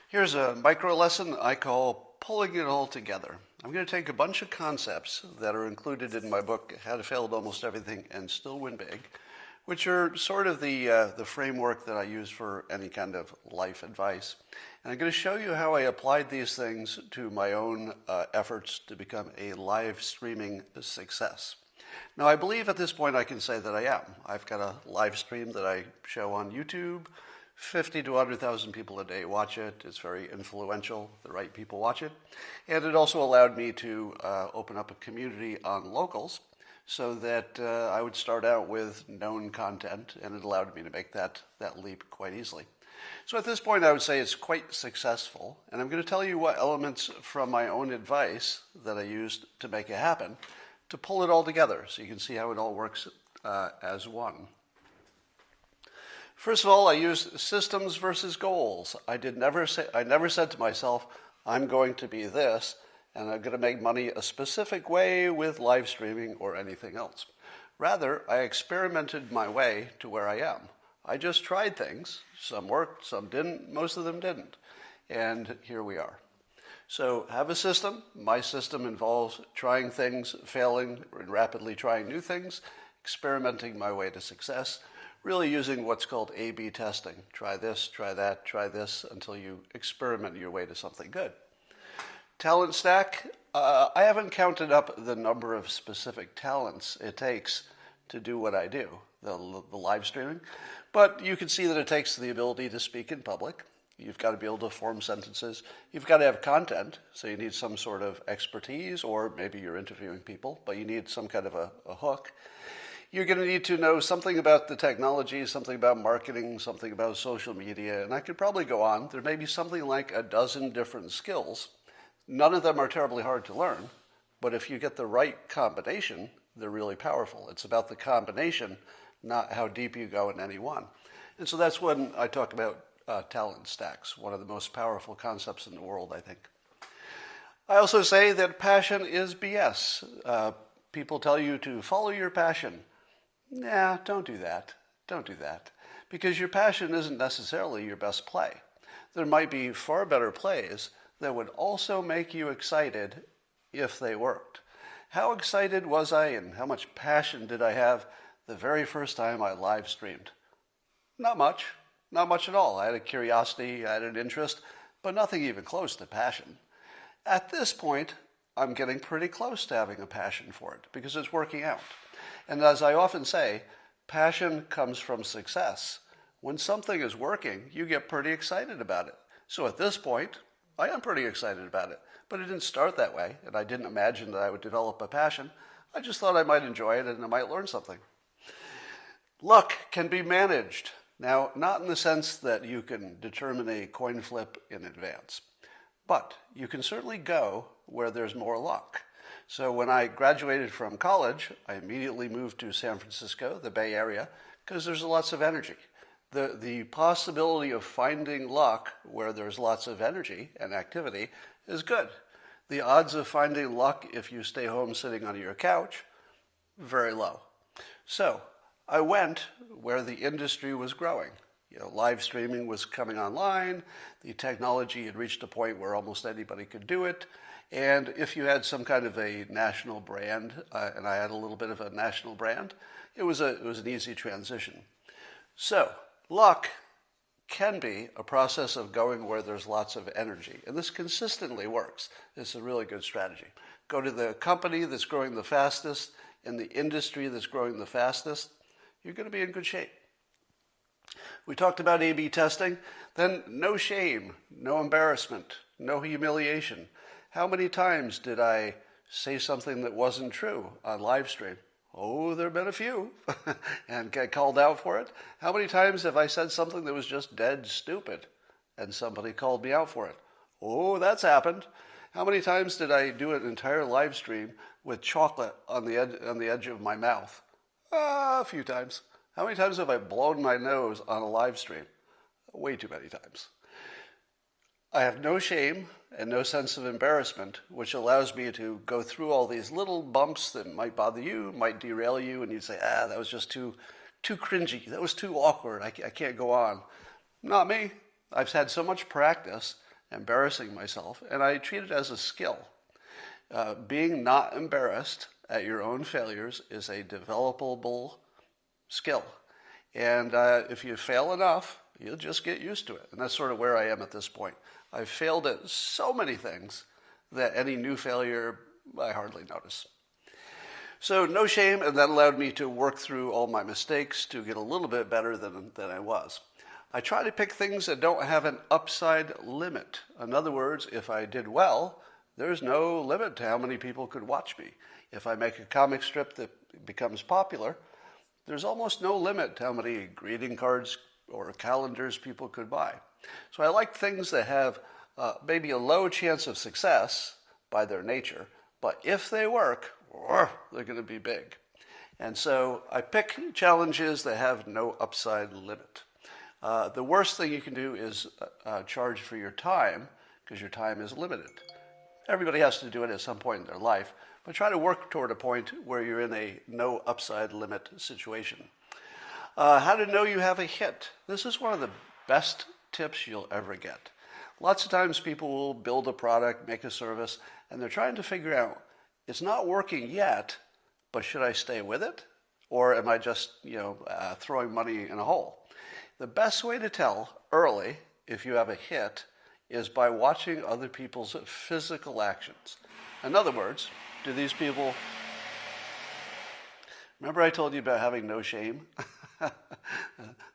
Here's a micro lesson I call Pulling It All Together. I'm going to take a bunch of concepts that are included in my book, How to Fail at Almost Everything and Still Win Big, which are sort of the framework that I use for any kind of life advice. And I'm going to show you how I applied these things to my own efforts to become a live streaming success. Now, I believe at this point I can say that I am. I've got a live stream that I show on YouTube. 50 to 100,000 people a day watch it. It's very influential. The right people watch it. And it also allowed me to open up a community on Locals so that I would start out with known content, and it allowed me to make that leap quite easily. So at this point, I would say it's quite successful, and I'm going to tell you what elements from my own advice that I used to make it happen to pull it all together so you can see how it all works as one. First of all, I used systems versus goals. I never said to myself, I'm going to be this, and I'm going to make money a specific way with live streaming or anything else. Rather, I experimented my way to where I am. I just tried things. Some worked, some didn't, most of them didn't. And here we are. So have a system. My system involves trying things, failing, and rapidly trying new things, experimenting my way to success, really using what's called A/B testing. Try this, try that, try this, until you experiment your way to something good. Talent stack, I haven't counted up the number of specific talents it takes to do what I do, the live streaming, but you can see that it takes the ability to speak in public. You've got to be able to form sentences. You've got to have content, so you need some sort of expertise, or maybe you're interviewing people, but you need some kind of a hook. You're going to need to know something about the technology, something about marketing, something about social media, and I could probably go on. There may be something like a dozen different skills. None of them are terribly hard to learn, but if you get the right combination, they're really powerful. It's about the combination, not how deep you go in any one. And so that's when I talk about talent stacks, one of the most powerful concepts in the world, I think. I also say that passion is BS. People tell you to follow your passion. Nah, don't do that. Don't do that. Because your passion isn't necessarily your best play. There might be far better plays that would also make you excited if they worked. How excited was I and how much passion did I have the very first time I live streamed? Not much. Not much at all. I had a curiosity, I had an interest, but nothing even close to passion. At this point, I'm getting pretty close to having a passion for it because it's working out. And as I often say, passion comes from success. When something is working, you get pretty excited about it. So at this point, I am pretty excited about it. But it didn't start that way, and I didn't imagine that I would develop a passion. I just thought I might enjoy it and I might learn something. Luck can be managed. Now, not in the sense that you can determine a coin flip in advance, but you can certainly go where there's more luck. So when I graduated from college, I immediately moved to San Francisco, the Bay Area, because there's lots of energy. The possibility of finding luck where there's lots of energy and activity is good. The odds of finding luck if you stay home sitting on your couch, very low. So I went where the industry was growing. Live streaming was coming online. The technology had reached a point where almost anybody could do it. And if you had some kind of a national brand, and I had a little bit of a national brand, it was an easy transition. So luck can be a process of going where there's lots of energy. And this consistently works. It's a really good strategy. Go to the company that's growing the fastest, in the industry that's growing the fastest, you're going to be in good shape. We talked about A/B testing. Then no shame, no embarrassment, no humiliation. How many times did I say something that wasn't true on live stream? Oh, there have been a few, and get called out for it. How many times have I said something that was just dead stupid, and somebody called me out for it? Oh, that's happened. How many times did I do an entire live stream with chocolate on the edge of my mouth? A few times. How many times have I blown my nose on a live stream? Way too many times. I have no shame and no sense of embarrassment, which allows me to go through all these little bumps that might bother you, might derail you, and you'd say, that was just too cringy. That was too awkward. I can't go on. Not me. I've had so much practice embarrassing myself, and I treat it as a skill. Being not embarrassed at your own failures is a developable skill. And if you fail enough, you'll just get used to it. And that's sort of where I am at this point. I've failed at so many things that any new failure I hardly notice. So no shame, and that allowed me to work through all my mistakes to get a little bit better than I was. I try to pick things that don't have an upside limit. In other words, if I did well, there's no limit to how many people could watch me. If I make a comic strip that becomes popular, there's almost no limit to how many greeting cards or calendars people could buy. So I like things that have maybe a low chance of success by their nature, but if they work, they're going to be big. And so I pick challenges that have no upside limit. The worst thing you can do is charge for your time, because your time is limited. Everybody has to do it at some point in their life, but try to work toward a point where you're in a no upside limit situation. How to know you have a hit. This is one of the best tips you'll ever get. Lots of times people will build a product, make a service, and they're trying to figure out, it's not working yet, but should I stay with it? Or am I just, throwing money in a hole? The best way to tell early if you have a hit is by watching other people's physical actions. In other words, do these people... Remember I told you about having no shame? There's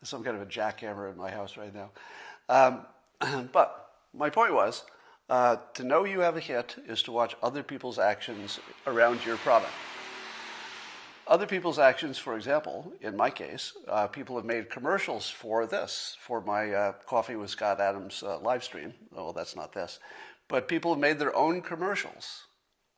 some kind of a jackhammer in my house right now. But my point was, to know you have a hit is to watch other people's actions around your product. Other people's actions, for example, in my case, people have made commercials for this, for my Coffee with Scott Adams live stream. Oh, that's not this. But people have made their own commercials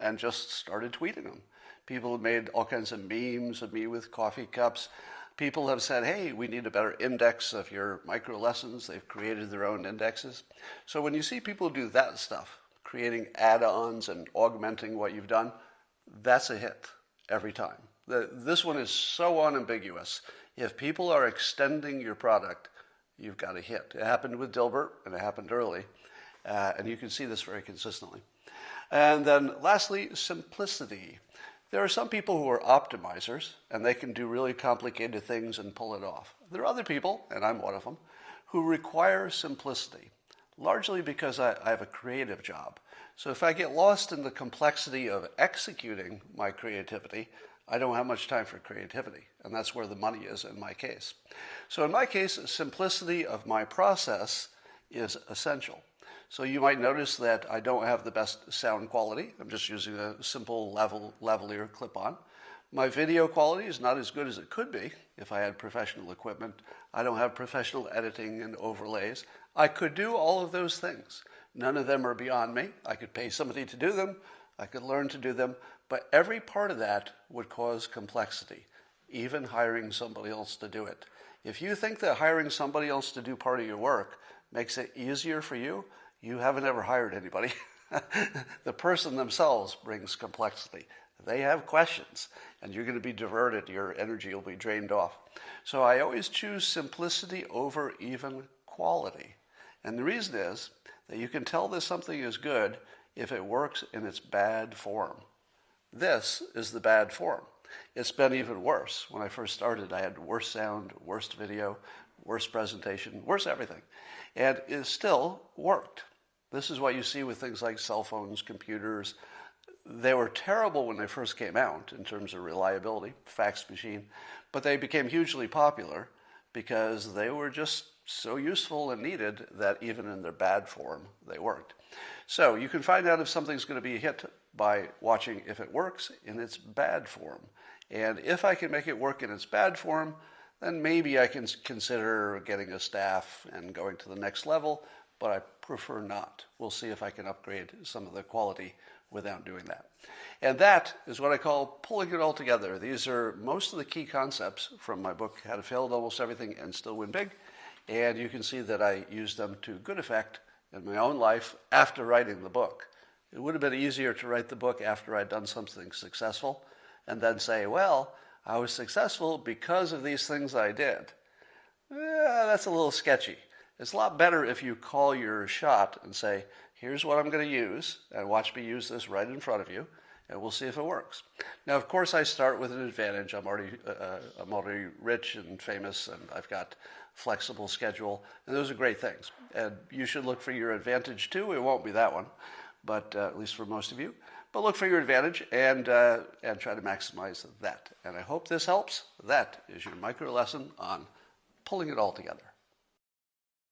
and just started tweeting them. People have made all kinds of memes of me with coffee cups. People have said, hey, we need a better index of your micro lessons. They've created their own indexes. So when you see people do that stuff, creating add-ons and augmenting what you've done, that's a hit every time. This one is so unambiguous. If people are extending your product, you've got a hit. It happened with Dilbert, and it happened early. And you can see this very consistently. And then lastly, simplicity. There are some people who are optimizers, and they can do really complicated things and pull it off. There are other people, and I'm one of them, who require simplicity, largely because I have a creative job. So if I get lost in the complexity of executing my creativity, I don't have much time for creativity, and that's where the money is in my case. So in my case, simplicity of my process is essential. So you might notice that I don't have the best sound quality. I'm just using a simple lavalier clip-on. My video quality is not as good as it could be if I had professional equipment. I don't have professional editing and overlays. I could do all of those things. None of them are beyond me. I could pay somebody to do them. I could learn to do them. But every part of that would cause complexity, even hiring somebody else to do it. If you think that hiring somebody else to do part of your work makes it easier for you, you haven't ever hired anybody. The person themselves brings complexity. They have questions, and you're going to be diverted. Your energy will be drained off. So I always choose simplicity over even quality. And the reason is that you can tell that something is good if it works in its bad form. This is the bad form. It's been even worse. When I first started, I had worse sound, worst video, worse presentation, worse everything. And it still worked. This is what you see with things like cell phones, computers. They were terrible when they first came out in terms of reliability, fax machine, but they became hugely popular because they were just so useful and needed that even in their bad form, they worked. So you can find out if something's going to be a hit by watching if it works in its bad form. And if I can make it work in its bad form, then maybe I can consider getting a staff and going to the next level, but I prefer not. We'll see if I can upgrade some of the quality without doing that. And that is what I call pulling it all together. These are most of the key concepts from my book, How to Fail at Almost Everything and Still Win Big. And you can see that I use them to good effect in my own life after writing the book. It would have been easier to write the book after I'd done something successful and then say, well, I was successful because of these things I did. That's a little sketchy. It's a lot better if you call your shot and say, here's what I'm going to use, and watch me use this right in front of you, and we'll see if it works. Now, of course, I start with an advantage. I'm already rich and famous, and I've got flexible schedule, and those are great things. And you should look for your advantage too. It won't be that one, but at least for most of you. But look for your advantage and try to maximize that. And I hope this helps. That is your micro lesson on pulling it all together.